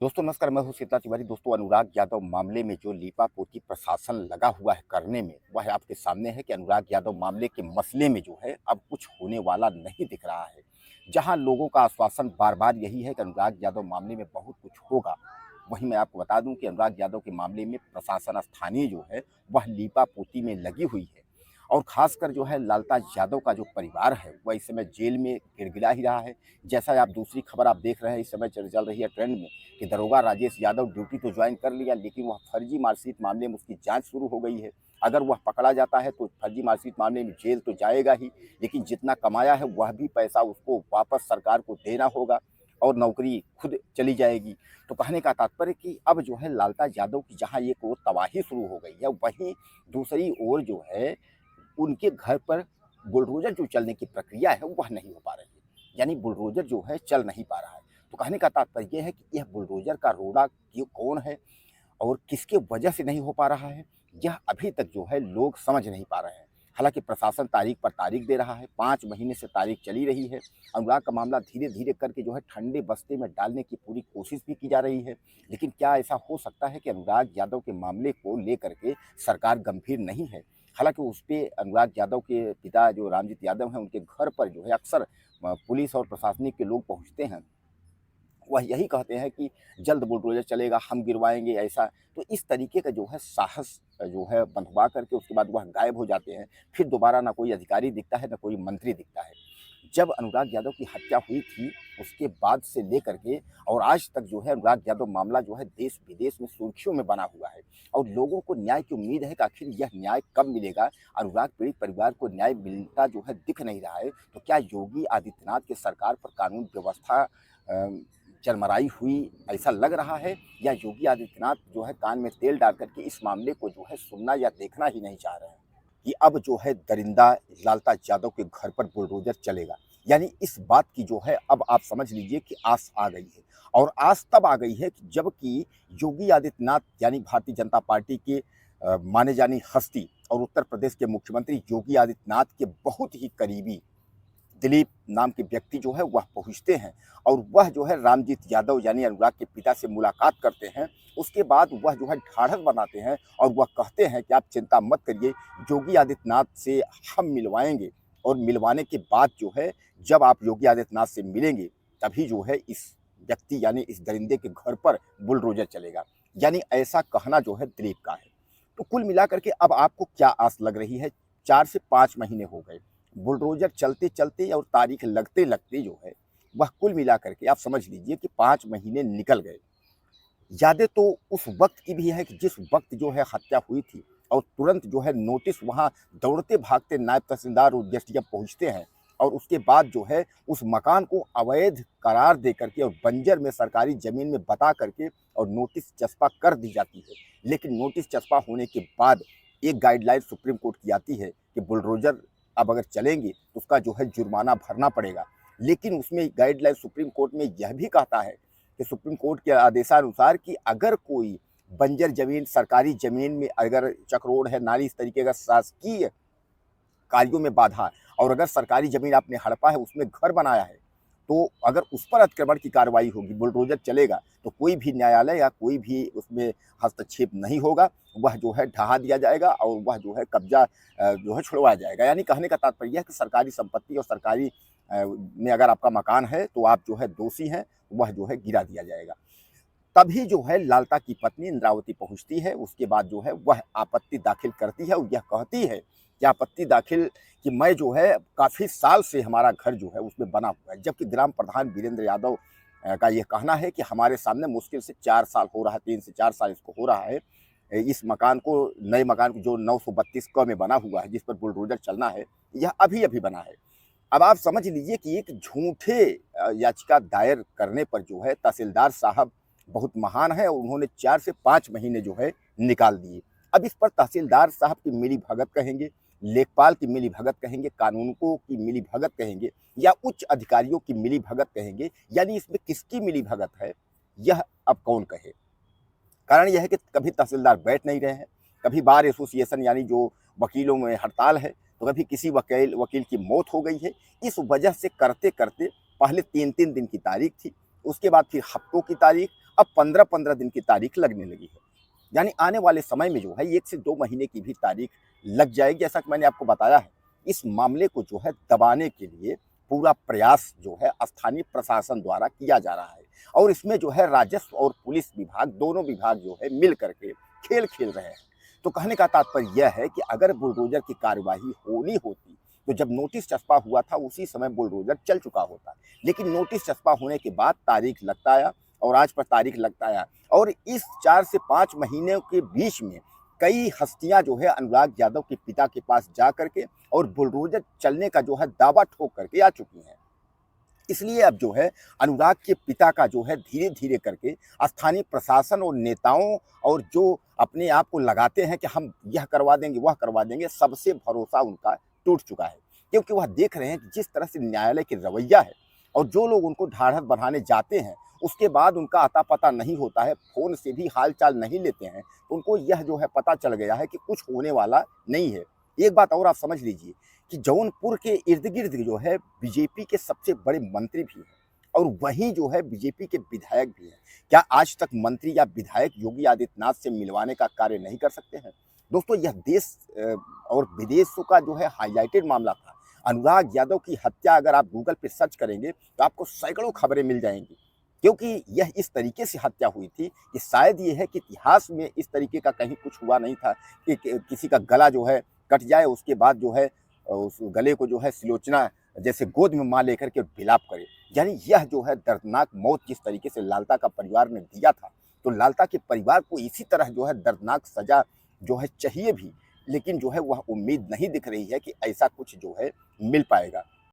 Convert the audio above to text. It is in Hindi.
दोस्तों नमस्कार, मैं हूँ सीता तिवारी। दोस्तों, अनुराग यादव मामले में जो लीपापोती प्रशासन लगा हुआ है करने में, वह आपके सामने है कि अनुराग यादव मामले के मसले में जो है अब कुछ होने वाला नहीं दिख रहा है। जहां लोगों का आश्वासन बार बार यही है कि अनुराग यादव मामले में बहुत कुछ होगा, वहीं मैं आपको बता दूं कि अनुराग यादव के मामले में प्रशासन स्थानीय जो है वह लीपापोती में लगी हुई है। और खासकर जो है लालताज यादव का जो परिवार है वह इस समय जेल में गिड़गिड़ा ही रहा है। जैसा आप दूसरी खबर आप देख रहे हैं, इस समय चल रही है ट्रेंड में कि दरोगा राजेश यादव ड्यूटी तो ज्वाइन कर लिया, लेकिन वह फर्जी मार्कशीट मामले में उसकी जांच शुरू हो गई है। अगर वह पकड़ा जाता है तो फर्जी मार्कशीट मामले में जेल तो जाएगा ही, लेकिन जितना कमाया है वह भी पैसा उसको वापस सरकार को देना होगा और नौकरी खुद चली जाएगी। तो कहने का तात्पर्य कि अब जो है लालता यादव की जहां एक और तबाही शुरू हो गई है, वहीं दूसरी ओर जो है उनके घर पर बुलडोजर जो चलने की प्रक्रिया है वह नहीं हो पा रही है। यानी बुलडोजर जो है चल नहीं पा रहा है। तो कहने का तात्पर्य यह है कि यह बुलडोजर का रोड़ा क्यों, कौन है और किसके वजह से नहीं हो पा रहा है, यह अभी तक जो है लोग समझ नहीं पा रहे हैं। हालांकि प्रशासन तारीख पर तारीख दे रहा है, 5 महीने से तारीख चली रही है। अनुराग का मामला धीरे धीरे करके जो है ठंडे बस्ते में डालने की पूरी कोशिश भी की जा रही है। लेकिन क्या ऐसा हो सकता है कि अनुराग यादव के मामले को लेकर के सरकार गंभीर नहीं है? हालांकि उस पर अनुराग यादव के पिता जो रामजीत यादव हैं, उनके घर पर जो है अक्सर पुलिस और प्रशासनिक के लोग पहुंचते हैं। वह यही कहते हैं कि जल्द बुलडोजर चलेगा, हम गिरवाएंगे ऐसा। तो इस तरीके का जो है साहस जो है बंधवा करके उसके बाद वह गायब हो जाते हैं। फिर दोबारा ना कोई अधिकारी दिखता है, ना कोई मंत्री दिखता है। जब अनुराग यादव की हत्या हुई थी, उसके बाद से लेकर के और आज तक जो है अनुराग यादव मामला जो है देश विदेश में सुर्खियों में बना हुआ है। और लोगों को न्याय की उम्मीद है कि आखिर यह न्याय कब मिलेगा। अनुराग पीड़ित परिवार को न्याय मिलता जो है दिख नहीं रहा है। तो क्या योगी आदित्यनाथ की सरकार पर कानून व्यवस्था चरमराई हुई, ऐसा लग रहा है, या योगी आदित्यनाथ जो है कान में तेल डाल करके इस मामले को जो है सुनना या देखना ही नहीं चाह रहे हैं कि अब जो है दरिंदा लालता यादव के घर पर बुलडोजर चलेगा। यानी इस बात की जो है अब आप समझ लीजिए कि आस आ गई है। और आस तब आ गई है कि जबकि योगी आदित्यनाथ यानी भारतीय जनता पार्टी के माने जानी हस्ती और उत्तर प्रदेश के मुख्यमंत्री योगी आदित्यनाथ के बहुत ही करीबी दिलीप नाम के व्यक्ति जो है वह पहुंचते हैं और वह जो है रामजीत यादव यानी अनुराग के पिता से मुलाकात करते हैं। उसके बाद वह जो है ढाढ़स बनाते हैं और वह कहते हैं कि आप चिंता मत करिए, योगी आदित्यनाथ से हम मिलवाएंगे। और मिलवाने के बाद जो है जब आप योगी आदित्यनाथ से मिलेंगे तभी जो है इस व्यक्ति यानी इस दरिंदे के घर पर बुलडोजर चलेगा। यानी ऐसा कहना जो है दिलीप का है। तो कुल मिलाकर के अब आपको क्या आस लग रही है? 4 से 5 महीने हो गए बुलडोजर चलते चलते और तारीख लगते लगते जो है वह कुल मिलाकर के आप समझ लीजिए कि 5 महीने निकल गए। यादें तो उस वक्त की भी है कि जिस वक्त जो है हत्या हुई थी और तुरंत जो है नोटिस वहां दौड़ते भागते नायब तहसीलदार और एसडीएम पहुंचते हैं और उसके बाद जो है उस मकान को अवैध करार दे करके और बंजर में सरकारी जमीन में बता करके और नोटिस चस्पा कर दी जाती है। लेकिन नोटिस चस्पा होने के बाद एक गाइडलाइन सुप्रीम कोर्ट की आती है कि बुलडोजर अब अगर चलेंगे तो उसका जो है जुर्माना भरना पड़ेगा। लेकिन उसमें गाइडलाइन सुप्रीम कोर्ट में यह भी कहता है कि सुप्रीम कोर्ट के आदेशानुसार कि अगर कोई बंजर जमीन सरकारी जमीन में अगर चक्रोड़ है, नाली, इस तरीके का शासकीय कार्यों में बाधा और अगर सरकारी जमीन आपने हड़पा है, उसमें घर बनाया है, तो अगर उस पर अतिक्रमण की कार्रवाई होगी, बुलडोजर चलेगा, तो कोई भी न्यायालय या कोई भी उसमें हस्तक्षेप नहीं होगा। वह जो है ढहा दिया जाएगा और वह जो है कब्जा जो है छुड़वाया जाएगा। यानी कहने का तात्पर्य है कि सरकारी संपत्ति और सरकारी में अगर आपका मकान है तो आप जो है दोषी हैं, वह जो है गिरा दिया जाएगा। तभी जो है लालता की पत्नी इंद्रावती पहुंचती है। उसके बाद जो है वह आपत्ति दाखिल करती है और यह कहती है कि आपत्ति दाखिल कि मैं जो है काफ़ी साल से हमारा घर जो है उसमें बना हुआ है। जबकि ग्राम प्रधान वीरेंद्र यादव का यह कहना है कि हमारे सामने मुश्किल से 4 साल हो रहा है, 3 से 4 साल इसको हो रहा है, इस मकान को, नए मकान को जो 932 क में बना हुआ है जिस पर बुलडोजर चलना है, यह अभी अभी बना है। अब आप समझ लीजिए कि एक झूठे याचिका दायर करने पर जो है तहसीलदार साहब बहुत महान है और उन्होंने 4 से 5 महीने जो है निकाल दिए। अब इस पर तहसीलदार साहब की मिली भगत कहेंगे, लेखपाल की मिली भगत कहेंगे, कानूनकों की मिली भगत कहेंगे या उच्च अधिकारियों की मिली भगत कहेंगे। यानी इसमें किसकी मिली भगत है, यह अब कौन कहे। कारण यह है कि कभी तहसीलदार बैठ नहीं रहे हैं, कभी बार एसोसिएशन यानी जो वकीलों में हड़ताल है, तो कभी किसी वकील की मौत हो गई है। इस वजह से करते करते पहले 3-3 दिन की तारीख थी, उसके बाद फिर हफ्तों की तारीख, अब 15-15 दिन की तारीख लगने लगी है। यानी आने वाले समय में जो है 1 से 2 महीने की भी तारीख लग जाएगी। जैसा कि मैंने आपको बताया है, इस मामले को जो है दबाने के लिए पूरा प्रयास जो है स्थानीय प्रशासन द्वारा किया जा रहा है और इसमें जो है राजस्व और पुलिस विभाग, दोनों विभाग जो है मिल करके खेल खेल रहे हैं। तो कहने का तात्पर्य यह है कि अगर बुलडोजर की कार्यवाही होनी होती तो जब नोटिस चस्पा हुआ था उसी समय बुलडोजर चल चुका होता, लेकिन नोटिस चस्पा होने के बाद तारीख लगता आया और आज पर तारीख लगता आया और इस 4 से 5 महीने के बीच में कई हस्तियां जो है अनुराग यादव के पिता के पास जा करके और बुलडोजर चलने का जो है दावा ठोक करके आ चुकी हैं। इसलिए अब जो है अनुराग के पिता का जो है धीरे-धीरे करके स्थानीय प्रशासन और नेताओं और जो अपने आप को लगाते हैं कि हम यह करवा देंगे, वह करवा देंगे, सबसे भरोसा उनका टूट चुका है। क्योंकि वह देख रहे हैं कि जिस तरह से न्यायालय की रवैया है और जो लोग उनको ढाढ़स बंधाने जाते हैं, उसके बाद उनका अता-पता नहीं होता है, फ़ोन से भी हाल-चाल नहीं लेते हैं, तो उनको यह जो है पता चल गया है कि कुछ होने वाला नहीं है। एक बात और आप समझ लीजिए कि जौनपुर के इर्द-गिर्द जो है बीजेपी के सबसे बड़े मंत्री भी हैं और वहीं जो है बीजेपी के विधायक भी हैं। क्या आज तक मंत्री या विधायक योगी आदित्यनाथ से मिलवाने का कार्य नहीं कर सकते हैं? दोस्तों यह देश और विदेशों का जो है हाइलाइटेड मामला था। अनुराग यादव की हत्या अगर आप गूगल पे सर्च करेंगे तो आपको सैकड़ों खबरें मिल जाएँगी। क्योंकि यह इस तरीके से हत्या हुई थी कि शायद ये है कि इतिहास में इस तरीके का कहीं कुछ हुआ नहीं था कि किसी का गला जो है कट जाए, उसके बाद जो है उस गले को जो है सिलोचना जैसे गोद में माँ लेकर के विलाप करे। यानी यह जो है दर्दनाक मौत जिस तरीके से लालता का परिवार ने दिया था, तो लालता के परिवार को इसी तरह जो है दर्दनाक सज़ा जो है चाहिए भी, लेकिन जो है वह उम्मीद नहीं दिख रही है कि ऐसा कुछ जो है मिल पाएगा।